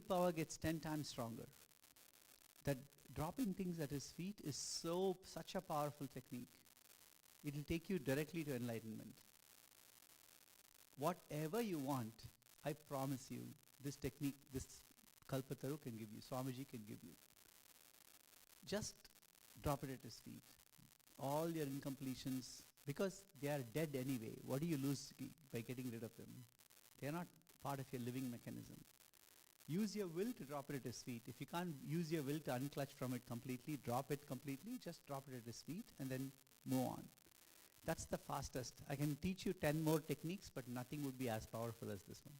willpower gets 10 times stronger. That dropping things at his feet is such a powerful technique. It will take you directly to enlightenment. Whatever you want, I promise you, this technique, this Kalpataru can give you, Swamiji can give you. Just drop it at his feet. All your incompletions, because they are dead anyway. What do you lose by getting rid of them? They are not part of your living mechanism. Use your will to drop it at his feet. If you can't use your will to unclutch from it completely, drop it completely, just drop it at his feet and then move on. That's the fastest. I can teach you 10 more techniques, but nothing would be as powerful as this one.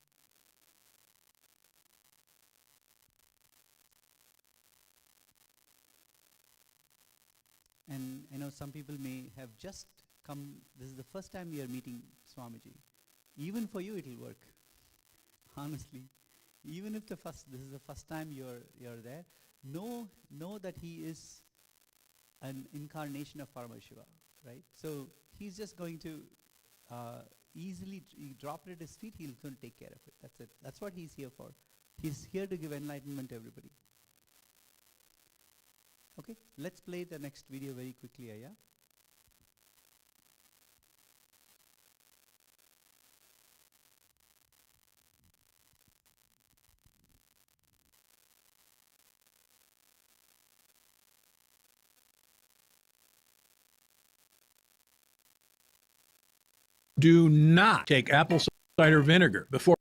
And I know some people may have just come, this is the first time you are meeting Swamiji. Even for you it will work, honestly. Even if this is the first time you're there, know that he is an incarnation of Paramashiva, right? So he's just going to easily drop it at his feet, he's going to take care of it. That's it. That's what he's here for. He's here to give enlightenment to everybody. Okay, let's play the next video very quickly, Aya. Do not take apple cider vinegar before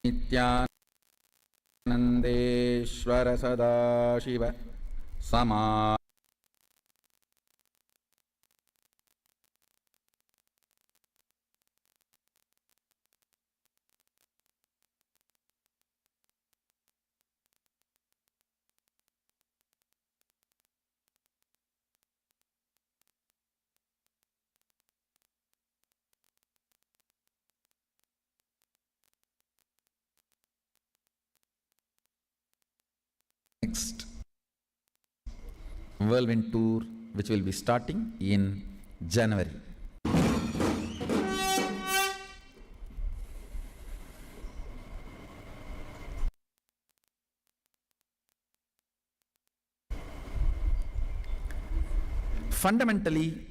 Nithyanandeshwara Sadashiva Sama next whirlwind tour, which will be starting in January. Fundamentally,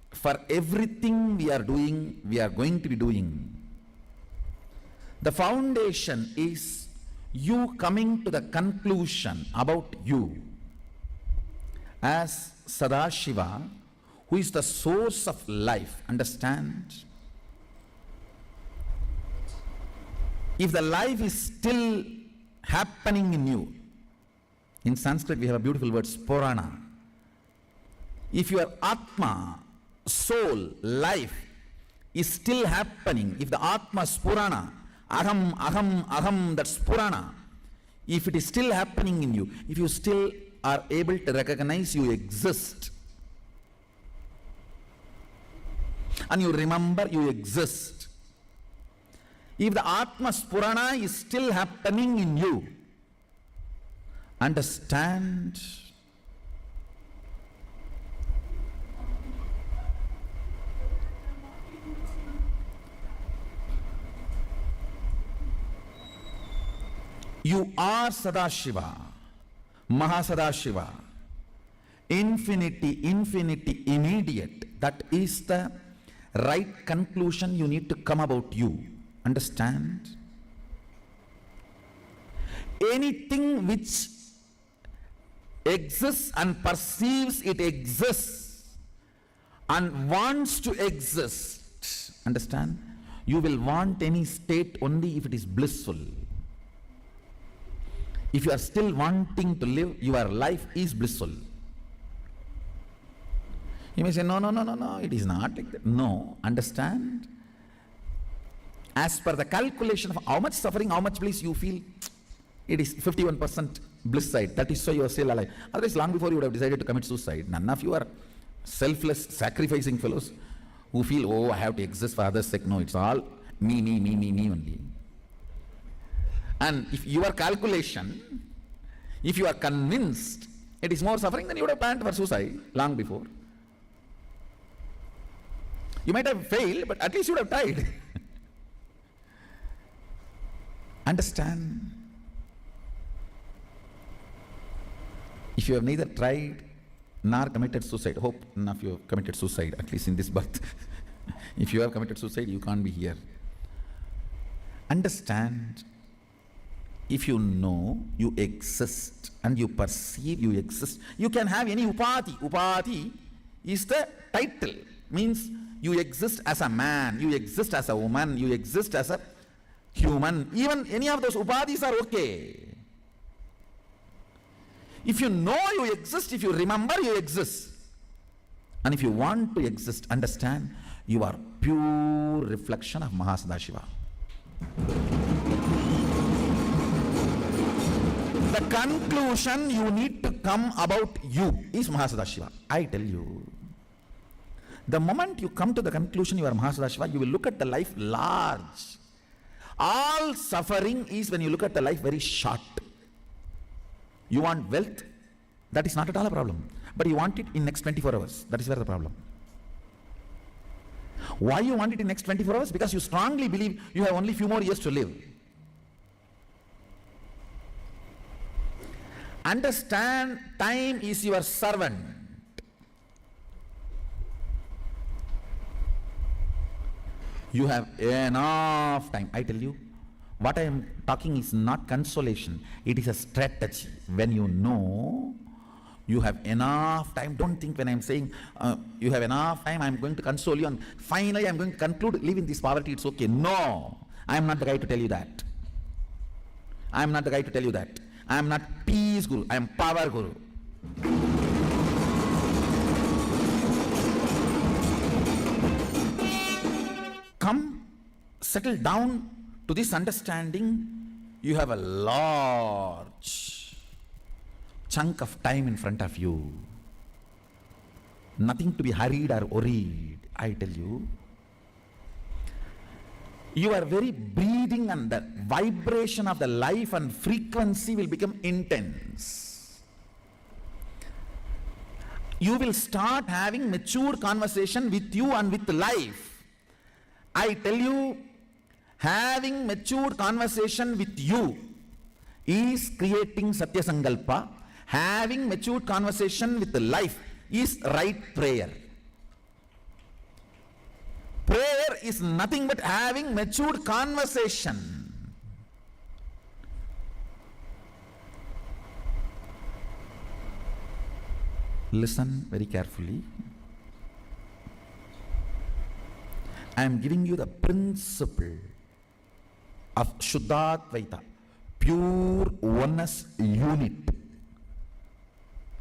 for everything we are doing, we are going to be doing, the foundation is you coming to the conclusion about you as Sadashiva, who is the source of life. Understand? If the life is still happening in you, in Sanskrit we have a beautiful word, sporana. If your Atma, soul, life is still happening, if the Atma Spurana, aham, aham, aham, that Spurana, if it is still happening in you, if you still are able to recognize you exist, and you remember you exist, if the Atma Spurana is still happening in you, understand you are Sadashiva, Mahasadashiva, infinity, infinity, immediate. That is the right conclusion you need to come about you. Understand? Anything which exists and perceives it exists and wants to exist, understand? You will want any state only if it is blissful. If you are still wanting to live, your life is blissful. You may say, no, it is not like that. No, understand? As per the calculation of how much suffering, how much bliss you feel, it is 51% bliss side. That is why you are still alive. Otherwise, long before you would have decided to commit suicide. None of you are selfless, sacrificing fellows who feel, oh, I have to exist for others' sake. No, it's all me only. And if your calculation, if you are convinced it is more suffering, then you would have planned for suicide long before. You might have failed, but at least you would have tried. Understand? If you have neither tried nor committed suicide, hope none of you have committed suicide, at least in this birth. If you have committed suicide, you can't be here. Understand, if you know you exist and you perceive you exist, you can have any upadhi. Upadhi is the title, means you exist as a man, you exist as a woman, you exist as a human. Even any of those upadhis are okay. If you know you exist, if you remember you exist, and if you want to exist, understand, you are pure reflection of Mahasadashiva. The conclusion you need to come about you is Mahasadashiva. I tell you, the moment you come to the conclusion you are Mahasadashiva, you will look at the life large. All suffering is when you look at the life very short. You want wealth, that is not at all a problem. But you want it in next 24 hours. That is where the problem. Why you want it in next 24 hours? Because you strongly believe you have only few more years to live. Understand, time is your servant. You have enough time. I tell you, what I am talking is not consolation. It is a strategy. When you know you have enough time, don't think when I am saying you have enough time, I am going to console you and finally I am going to conclude, live in this poverty, it's okay. No, I am not the guy to tell you that. I am not the guy to tell you that. I am not peace guru, I am power guru. Come, settle down to this understanding. You have a large chunk of time in front of you. Nothing to be hurried or worried, I tell you. Your very breathing and the vibration of the life and frequency will become intense. You will start having mature conversation with you and with life. I tell you, having mature conversation with you is creating Satya Sankalpa. Having mature conversation with the life is right prayer. Prayer is nothing but having mature conversation. Listen very carefully. I am giving you the principle of Shuddhadvaita, pure oneness unit.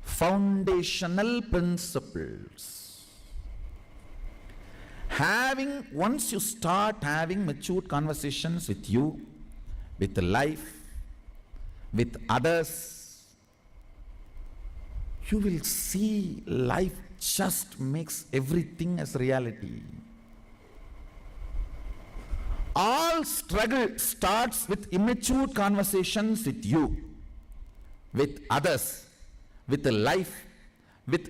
Foundational principles. Once you start having mature conversations with you, with life, with others, you will see life just makes everything as reality. All struggle starts with immature conversations with you, with others, with life, with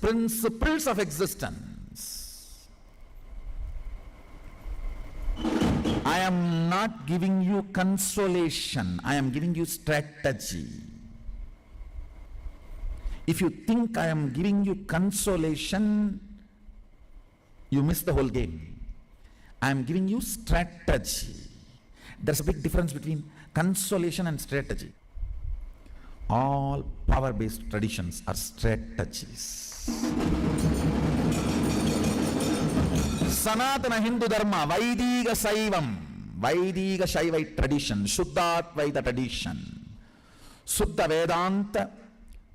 principles of existence. I am not giving you consolation, I am giving you strategy. If you think I am giving you consolation, you miss the whole game. I am giving you strategy. There's a big difference between consolation and strategy. All power-based traditions are strategies. Sanatana Hindu Dharma, Vaidiga Shaivite tradition, Shuddhadvaita tradition, Suddha Vedanta,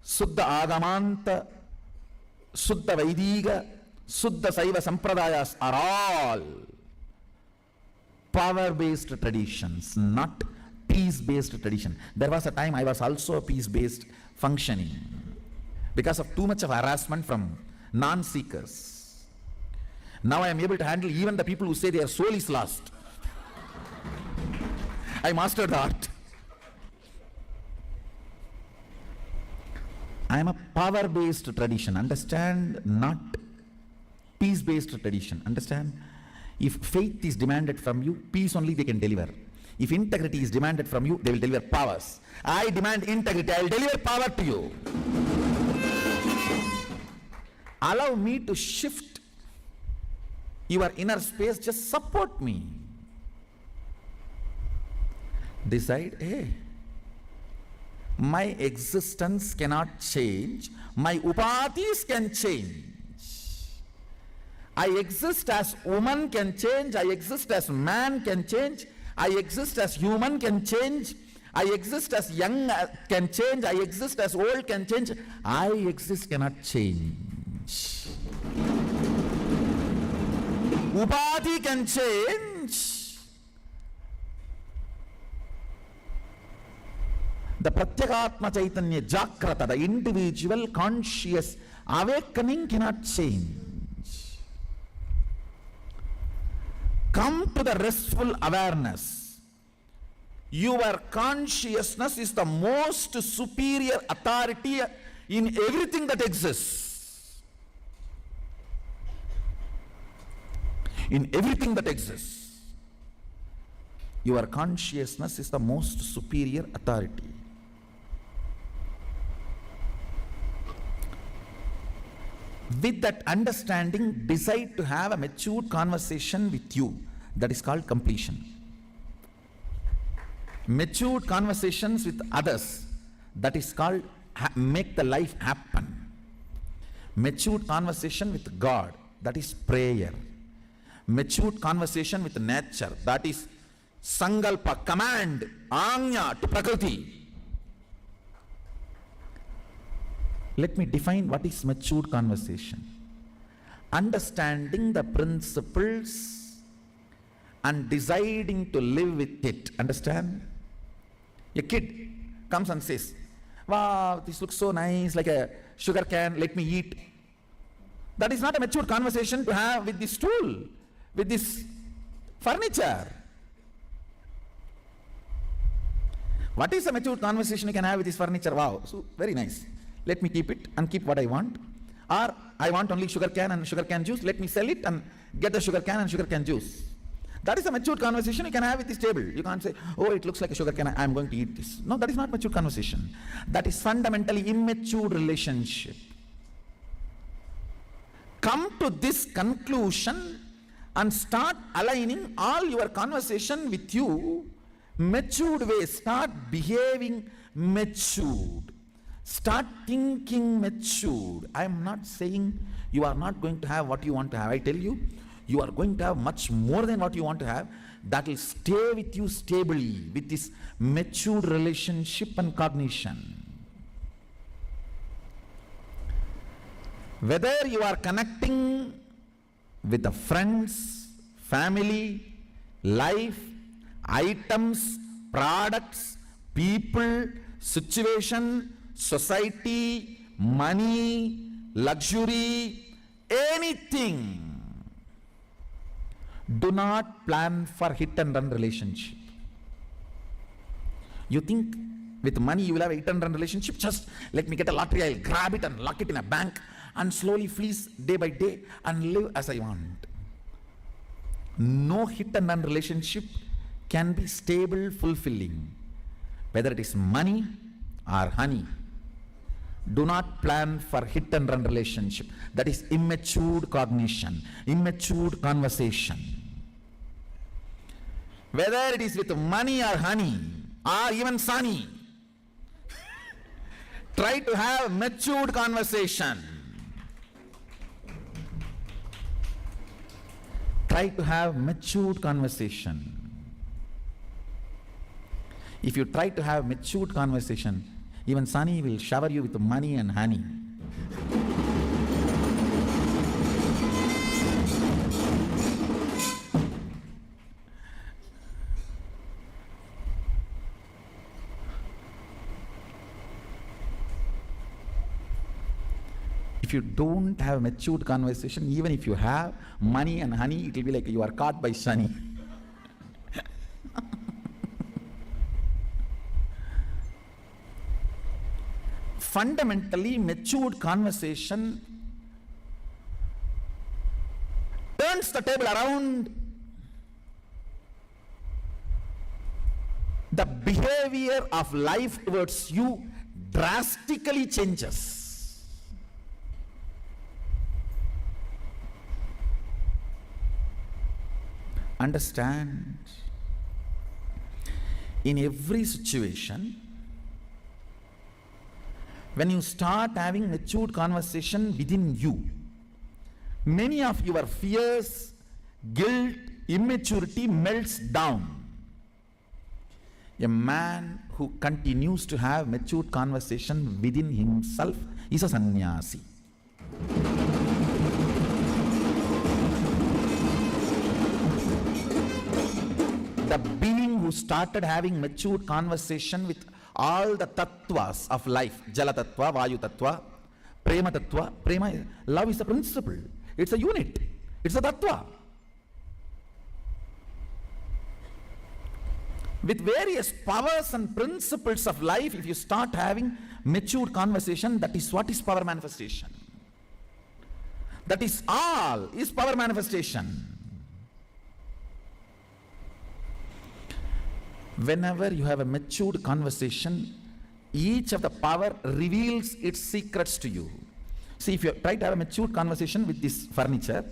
Suddha Agamanta, Suddha Vaidiga, Suddha Saiva Sampradayas are all power-based traditions, not peace-based tradition. There was a time I was also a peace-based functioning because of too much of harassment from non-seekers. Now I am able to handle even the people who say their soul is lost. I mastered the art. I am a power-based tradition. Understand? Not peace-based tradition. Understand? If faith is demanded from you, peace only they can deliver. If integrity is demanded from you, they will deliver powers. I demand integrity. I will deliver power to you. Allow me to shift your inner space. Just support me. Decide, hey, my existence cannot change. My upadhis can change. I exist as woman can change. I exist as man can change. I exist as human can change. I exist as young can change. I exist as old can change. I exist cannot change. Upadhi can change. The Pratyekatma Chaitanya Jagrata, the individual conscious awakening cannot change. Come to the restful awareness. Your consciousness is the most superior authority in everything that exists. In everything that exists. Your consciousness is the most superior authority. With that understanding, decide to have a matured conversation with you. That is called completion. Matured conversations with others. That is called make the life happen. Matured conversation with God. That is prayer. Matured conversation with nature. That is sangalpa, command, anya to prakriti. Let me define what is matured conversation. Understanding the principles and deciding to live with it. Understand? A kid comes and says, wow, this looks so nice, like a sugar can, let me eat. That is not a matured conversation to have with this stool, with this furniture. What is a matured conversation you can have with this furniture? Wow, so very nice. Let me keep it and keep what I want. Or I want only sugar can and sugar can juice. Let me sell it and get the sugar can and sugar can juice. That is a matured conversation you can have with this table. You can't say, oh, it looks like a sugar can, I'm going to eat this. No, that is not mature conversation. That is fundamentally immature relationship. Come to this conclusion and start aligning all your conversation with you matured way. Start behaving matured. Start thinking matured. I am not saying you are not going to have what you want to have. I tell you, you are going to have much more than what you want to have. That will stay with you stably with this matured relationship and cognition. Whether you are connecting with the friends, family, life, items, products, people, situation, society, money, luxury, anything. Do not plan for hit and run relationship. You think with money you will have a hit and run relationship? Just let me get a lottery, I'll grab it and lock it in a bank and slowly fleece day by day and live as I want. No hit and run relationship can be stable, fulfilling. Whether it is money or honey. Do not plan for hit and run relationship. That is immature cognition, immature conversation. Whether it is with money or honey or even sunny, try to have matured conversation. Try to have matured conversation. If you try to have matured conversation, even Sunny will shower you with money and honey. If you don't have matured conversation, even if you have money and honey, it will be like you are caught by Sunny. fundamentally matured conversation turns the table around. The behavior of life towards you drastically changes. Understand, in every situation, when you start having matured conversation within you, many of your fears, guilt, immaturity melts down. A man who continues to have matured conversation within himself is a sannyasi. The being who started having matured conversation with all the tattvas of life, Jala tattva, Vayu tattva, Prema tattva. Prema, love is a principle. It's a unit. It's a tattva. With various powers and principles of life, if you start having matured conversation, that is what is power manifestation. That is all is power manifestation. Whenever you have a matured conversation, each of the power reveals its secrets to you. See, if you try to have a matured conversation with this furniture,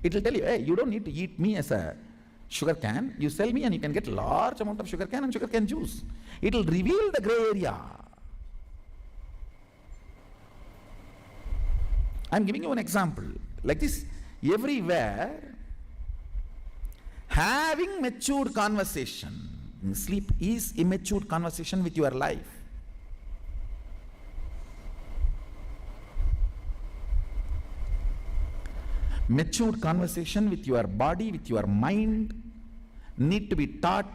it will tell you, hey, you don't need to eat me as a sugar can. You sell me and you can get large amount of sugar can and sugar cane juice. It will reveal the gray area. I'm giving you an example. Like this, everywhere, having matured conversation, sleep is immature conversation with your life. Matured conversation with your body, with your mind, need to be taught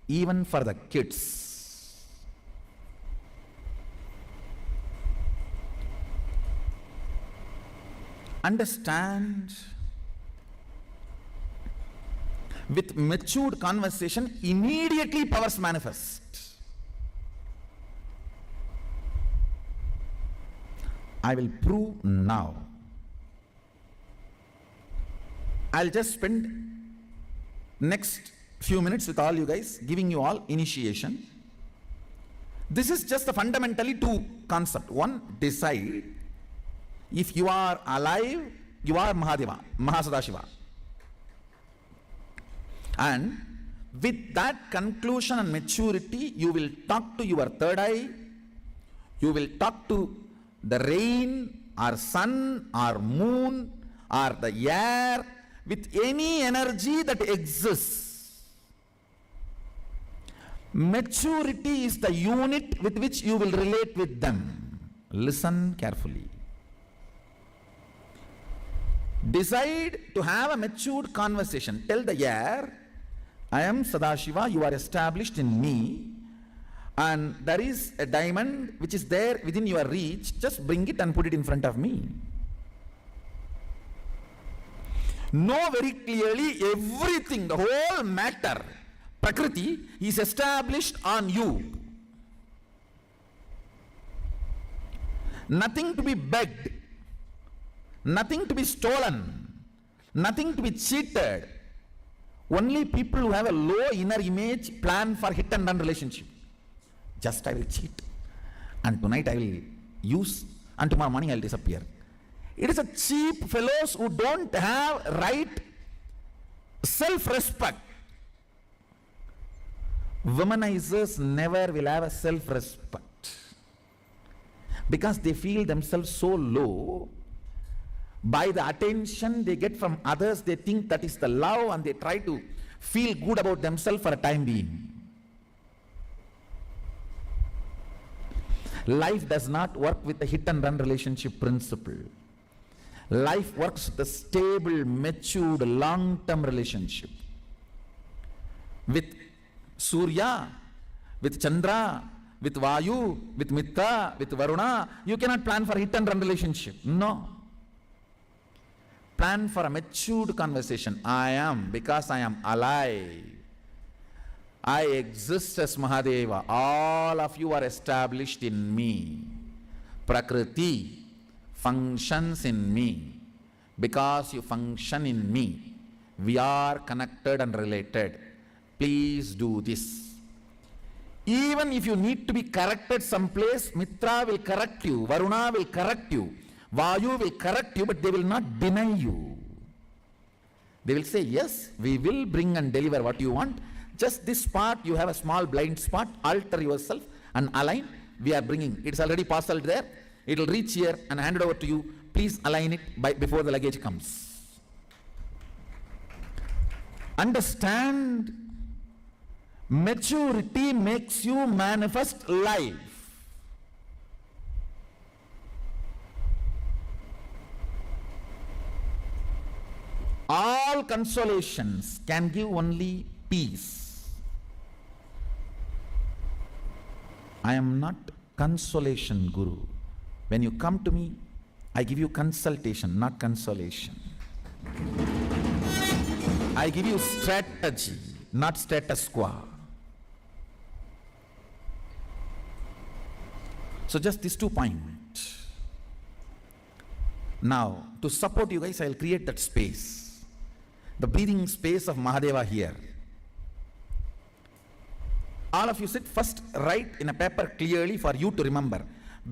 even for the kids. Understand, with matured conversation, immediately powers manifest. I will prove now. I'll just spend next few minutes with all you guys, giving you all initiation. This is just the fundamentally two concepts. One, decide. If you are alive, you are Mahadeva, Mahasadashiva. And with that conclusion and maturity, you will talk to your third eye, you will talk to the rain or sun or moon or the air, with any energy that exists. Maturity is the unit with which you will relate with them. Listen carefully. Decide to have a matured conversation. Tell the air, I am Sadashiva, you are established in me, and there is a diamond which is there within your reach, just bring it and put it in front of me. Know very clearly everything, the whole matter, Prakriti, is established on you. Nothing to be begged, nothing to be stolen, nothing to be cheated. Only people who have a low inner image plan for hit and run relationship. Just I will cheat, and tonight I will use, and tomorrow morning I will disappear. It is a cheap fellows who don't have right self-respect. Womanizers never will have a self-respect because they feel themselves so low. By the attention they get from others, they think that is the love, and they try to feel good about themselves for a time being. Life does not work with the hit and run relationship principle. Life works with a stable, matured, long-term relationship. With Surya, with Chandra, with Vayu, with Mitta, with Varuna, you cannot plan for hit and run relationship. No. Plan for a matured conversation. I am, because I am alive. I exist as Mahadeva. All of you are established in me. Prakriti functions in me. Because you function in me, we are connected and related. Please do this. Even if you need to be corrected someplace, Mitra will correct you, Varuna will correct you, Vayu will correct you, but they will not deny you. They will say, yes, we will bring and deliver what you want. Just this part, you have a small blind spot, alter yourself and align. We are bringing. It's already parceled there. It will reach here and hand it over to you. Please align it before the luggage comes. Understand, maturity makes you manifest life. All consolations can give only peace. I am not consolation guru. When you come to me, I give you consultation, not consolation. I give you strategy, not status quo. So just these 2 points. Now, to support you guys, I will create that space. The breathing space of Mahadeva here. All of you sit, first write in a paper clearly for you to remember.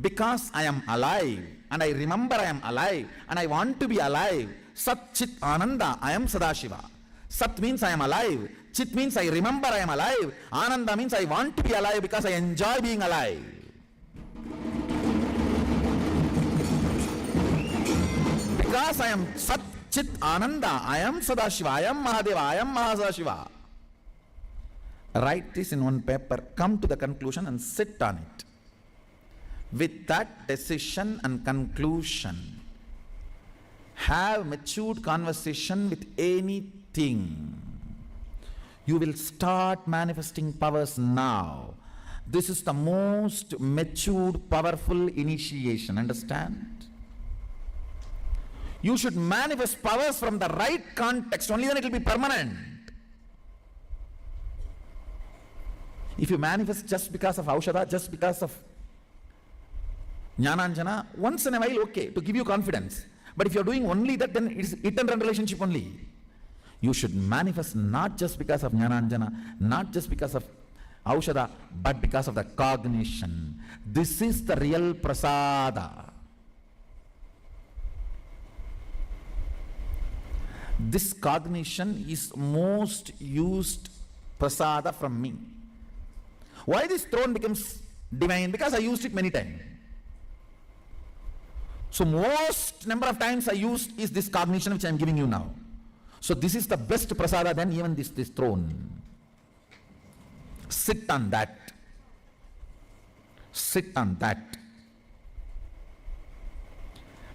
Because I am alive, and I remember I am alive, and I want to be alive. Sat Chit Ananda, I am Sadashiva. Sat means I am alive. Chit means I remember I am alive. Ananda means I want to be alive because I enjoy being alive. Because I am Sat Chit Ananda, I am Sadashiva, I am Mahadeva, I am Mahasadashiva. Write this in one paper, come to the conclusion and sit on it. With that decision and conclusion, have matured conversation with anything. You will start manifesting powers now. This is the most matured, powerful initiation, understand? You should manifest powers from the right context, only then it will be permanent. If you manifest just because of Aushadha, just because of Jnananjana, once in a while, okay, to give you confidence. But if you're doing only that, then it's it and run relationship only. You should manifest not just because of Jnananjana, not just because of Aushadha, but because of the cognition. This is the real prasada. This cognition is most used prasada from me. Why this throne becomes divine? Because I used it many times. So most number of times I used is this cognition which I am giving you now. So this is the best prasada than even this throne. Sit on that. Sit on that.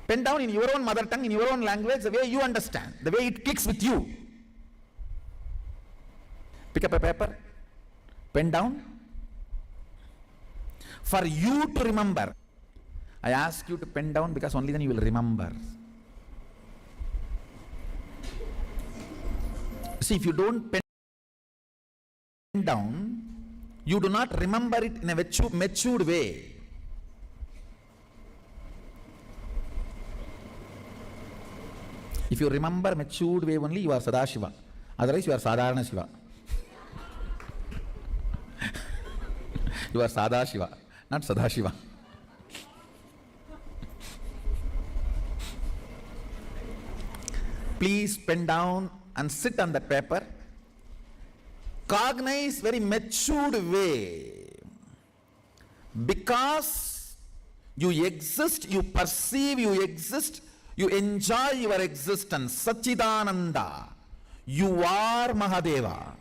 Pen down in your own mother tongue, in your own language, the way you understand, the way it clicks with you. Pick up a paper, pen down. For you to remember, I ask you to pen down because only then you will remember. See, if you don't pen down, you do not remember it in a matured way. If you remember matured way only, you are Sadashiva. Otherwise, you are Sadharana Shiva. You are Sadashiva, not Sadashiva. Please pen down and sit on that paper. Cognize very matured way. Because you exist, you perceive you exist, you enjoy your existence. Satchidananda. You are Mahadeva.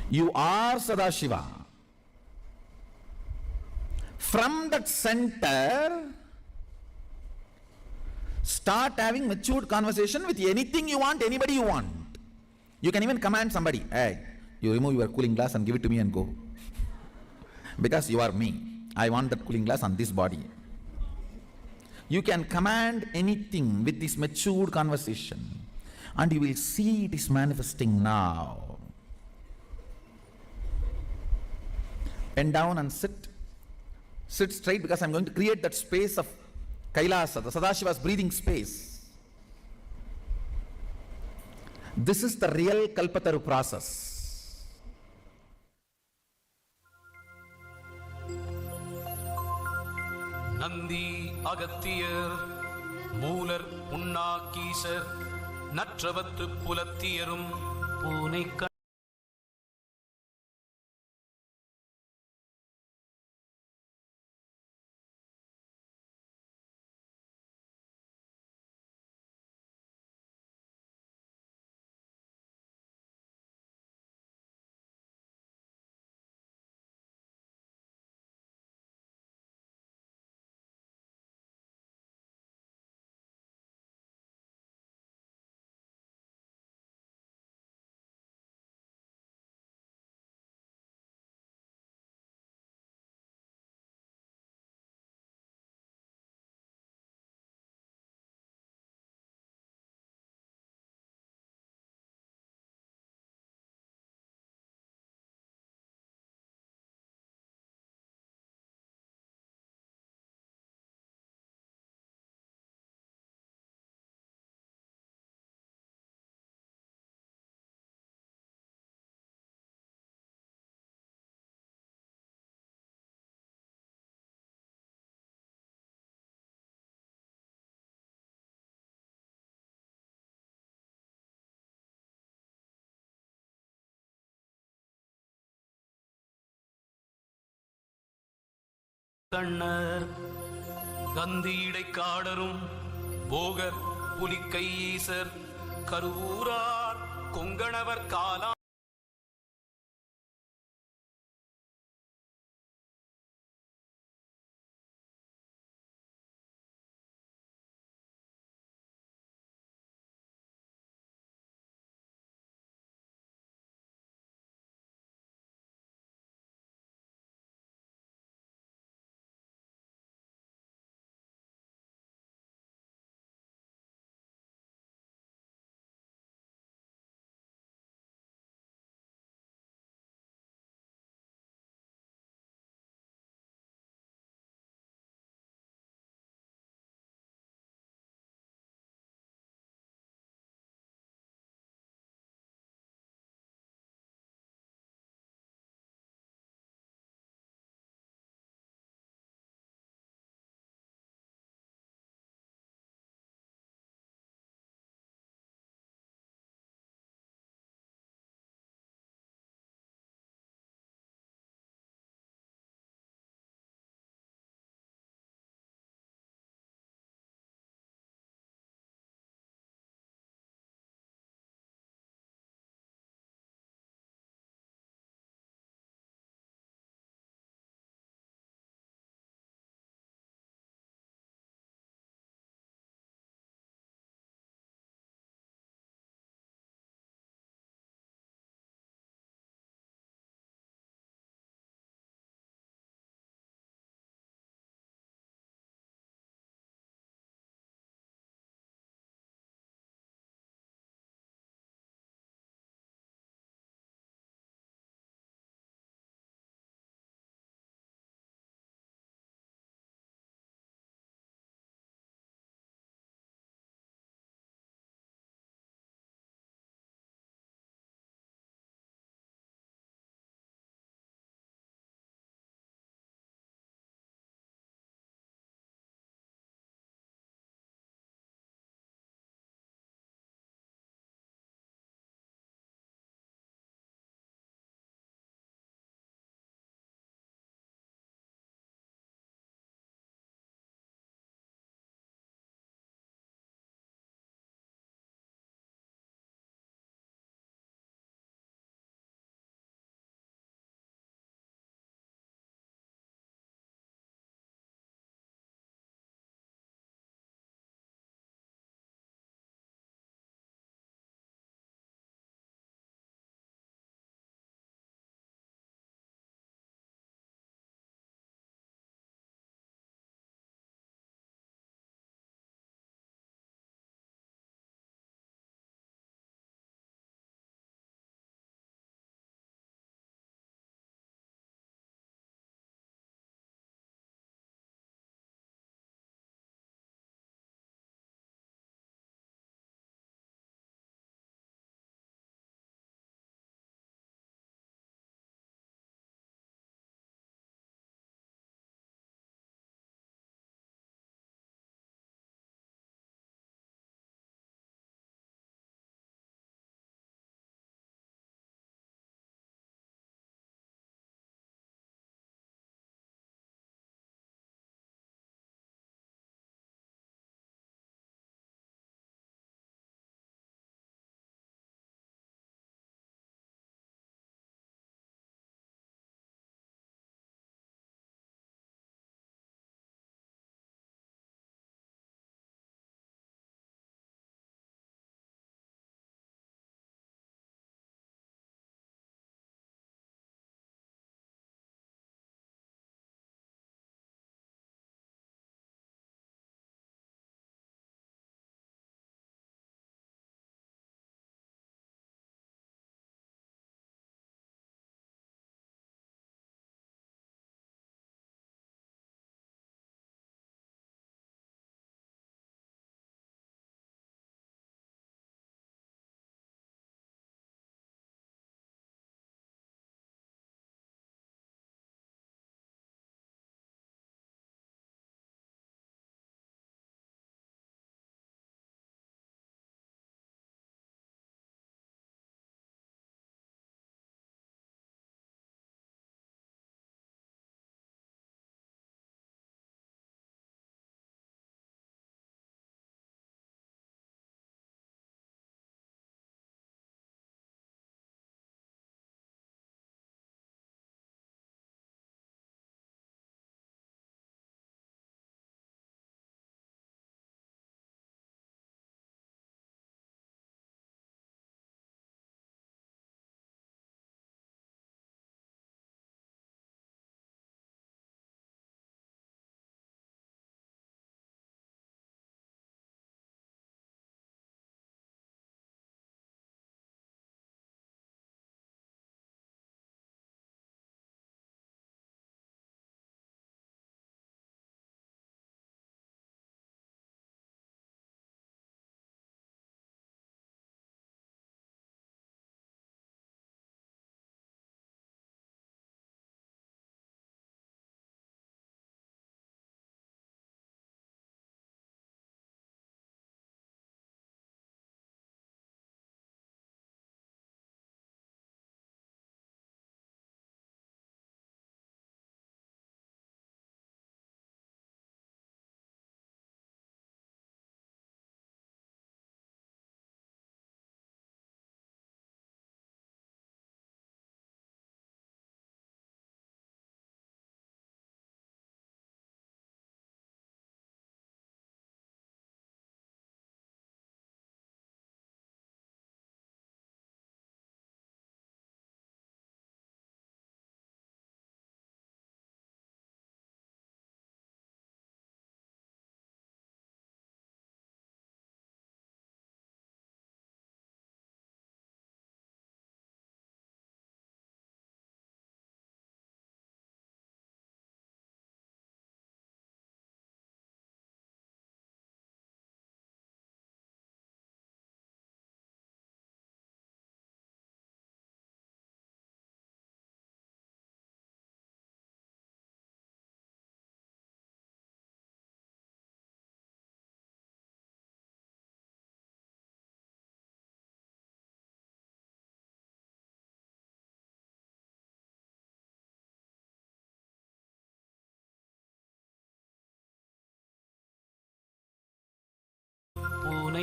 You are Sadashiva. From that center, start having matured conversation with anything you want, anybody you want. You can even command somebody, hey, you remove your cooling glass and give it to me and go. Because you are me. I want that cooling glass on this body. You can command anything with this matured conversation, and you will see it is manifesting now. Pen down and sit. Sit straight because I'm going to create that space of Kailasa, the Sadashiva's breathing space. This is the real Kalpataru process. Nandi Agathiyar Moolar Unnakeesar நற்றவத்து புலத்தியரும் பூனை கண்ணர் கந்தியிடை காடரும் போகர் புலிக்கையீசர் கருவூரார் கொங்கணவர் காலா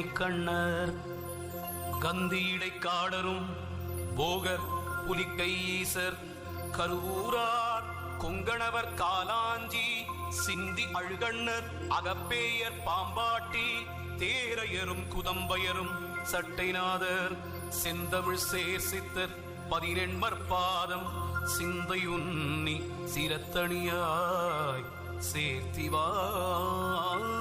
கருணை கண்ணர் கந்தியிடை காடரும் போகர் புலிக்கை ஈசர் கருவூரார் கொங்கணவர் காலாஞ்சி சிந்தி அழுகண்ணர் அகப்பேயர் பாம்பாட்டி தேரையரும் குதம்பயரும் சட்டைநாதர் செந்தமிழ் சேர்சித்தர் 18 பாதம் சிந்தையுன்னி சிரத்தணியாய் சேர்த்தி வாழ்வாம்.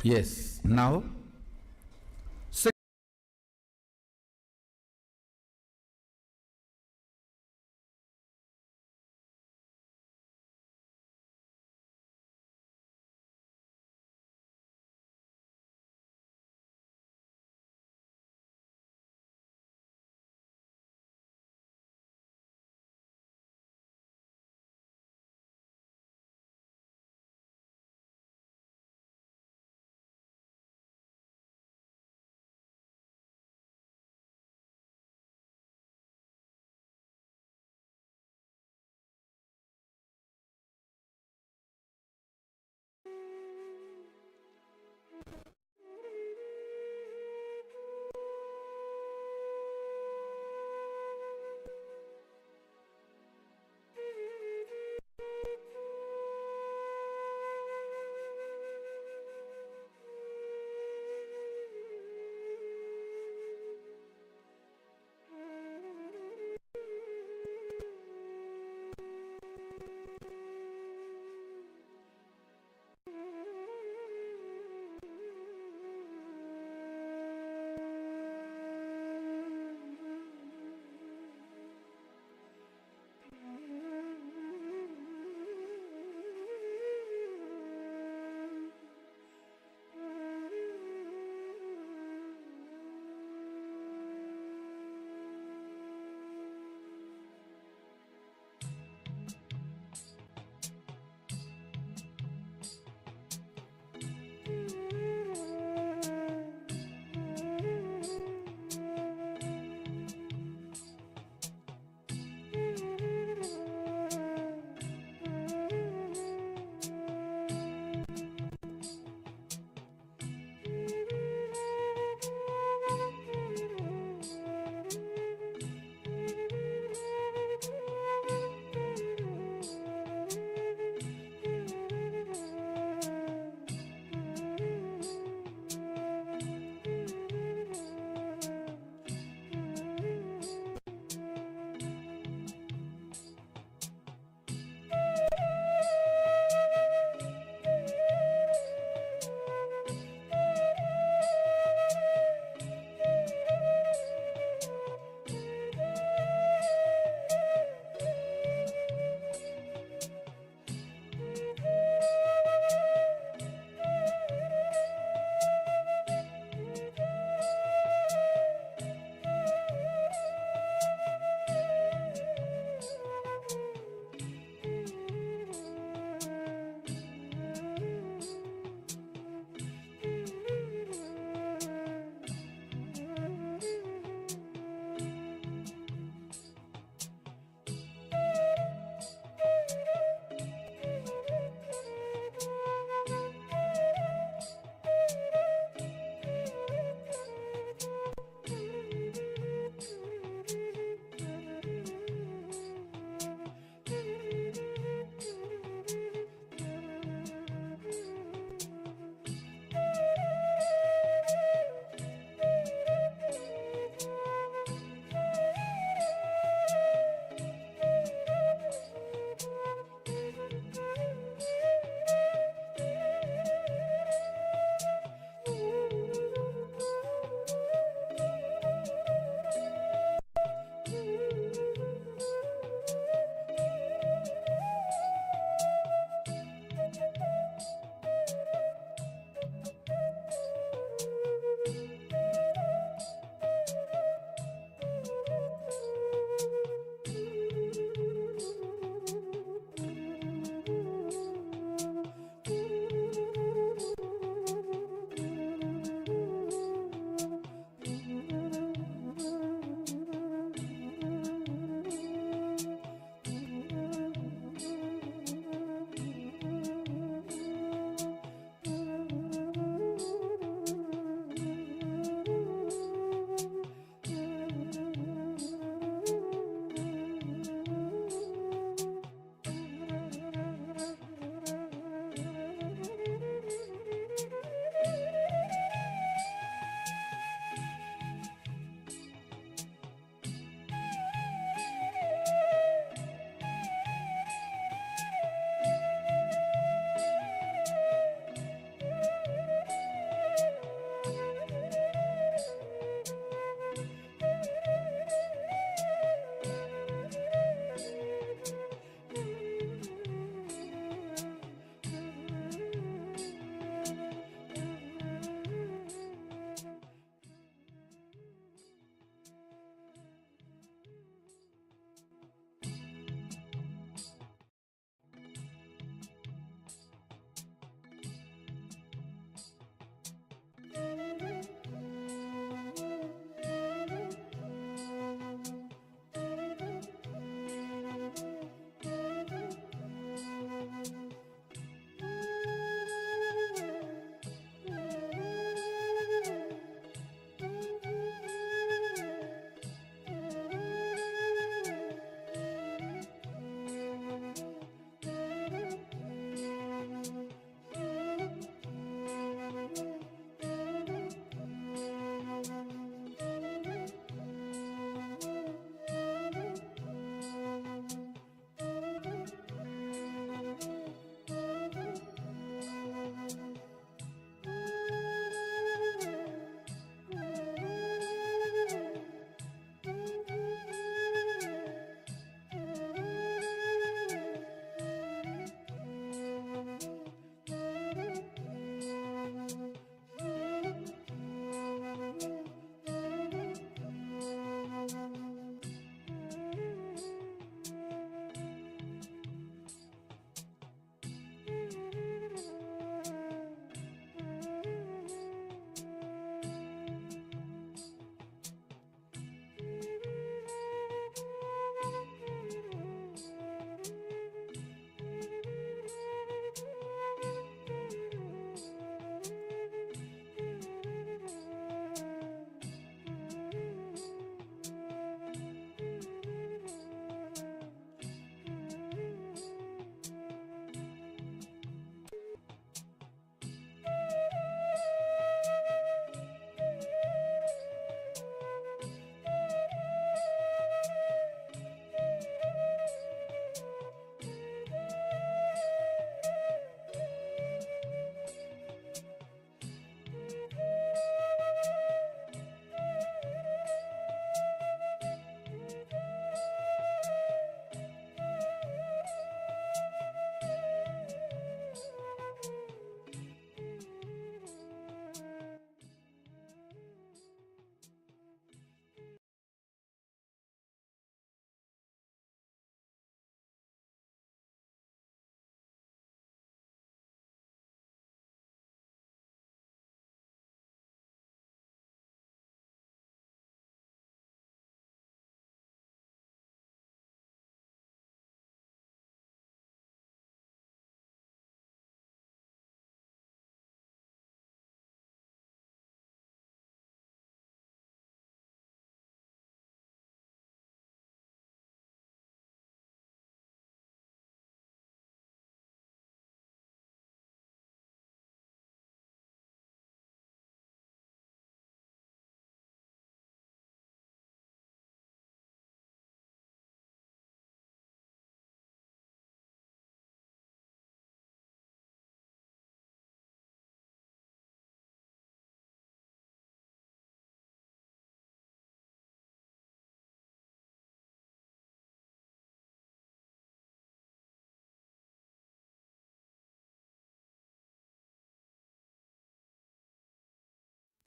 Yes. Now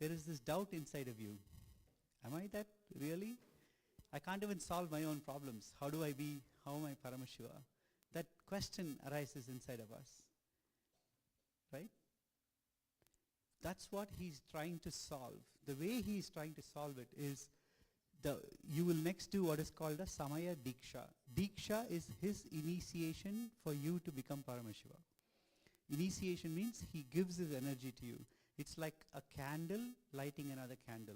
there is this doubt inside of you. Am I that really? I can't even solve my own problems. How am I Paramashiva? That question arises inside of us. Right? That's what he's trying to solve. The way he's trying to solve it is, you will next do what is called a Samaya Diksha. Diksha is his initiation for you to become Paramashiva. Initiation means he gives his energy to you. It's like a candle lighting another candle.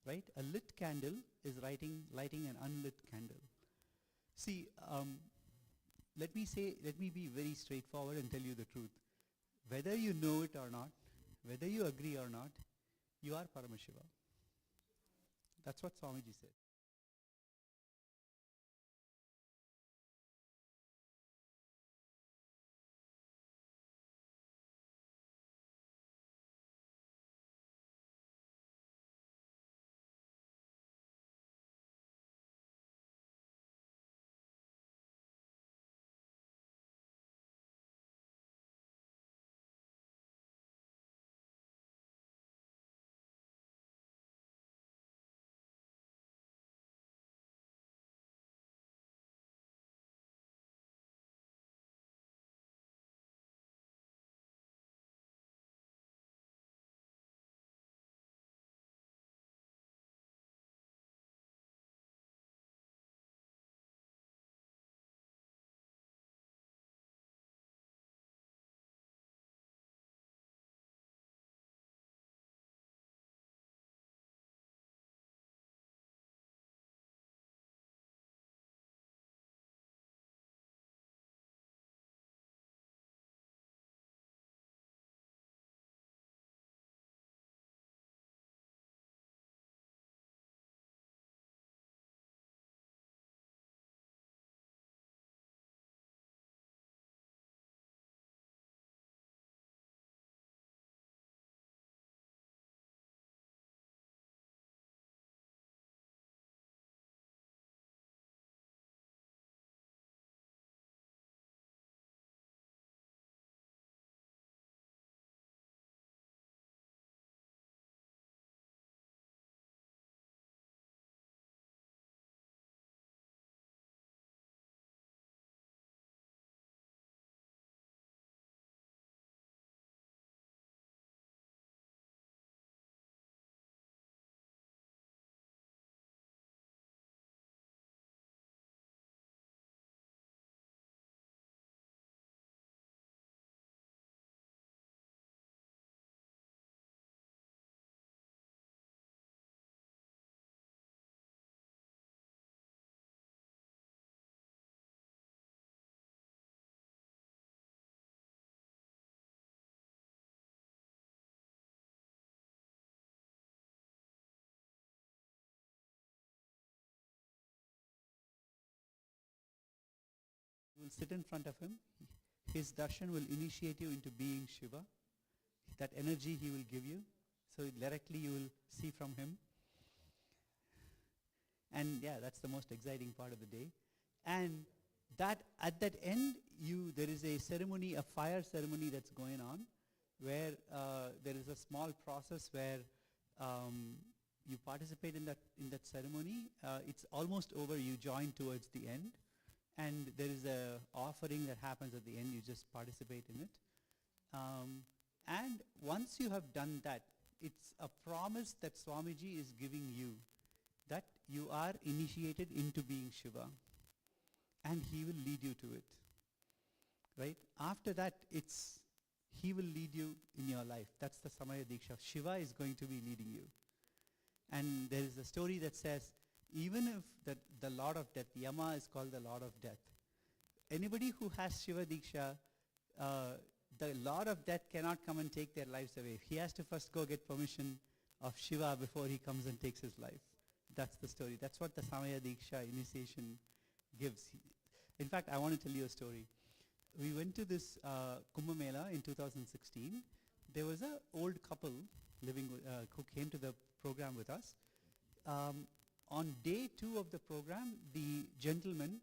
Right? A lit candle is lighting an unlit candle. See, let me be very straightforward and tell you the truth. Whether you know it or not, whether you agree or not, you are Paramashiva. That's what Swamiji said. You will sit in front of him. His darshan will initiate you into being Shiva. That energy he will give you. So directly you will see from him. And yeah, that's the most exciting part of the day. And that at that end, there is a ceremony, a fire ceremony that's going on, where there is a small process where you participate in that ceremony. It's almost over. You join towards the end, and there is a offering that happens at the end. You just participate in it. And once you have done that, it's a promise that Swamiji is giving you, that you are initiated into being Shiva, and he will lead you to it. Right? After that, he will lead you in your life. That's the Samaya Diksha. Shiva is going to be leading you. And there is a story that says, even if the Lord of Death, Yama is called the Lord of Death. Anybody who has Shiva Diksha, the Lord of Death cannot come and take their lives away. He has to first go get permission of Shiva before he comes and takes his life. That's the story. That's what the Samaya Diksha initiation gives. In fact, I want to tell you a story. We went to this Kumbh Mela in 2016. There was an old couple living who came to the program with us. On day 2 of the program, the gentleman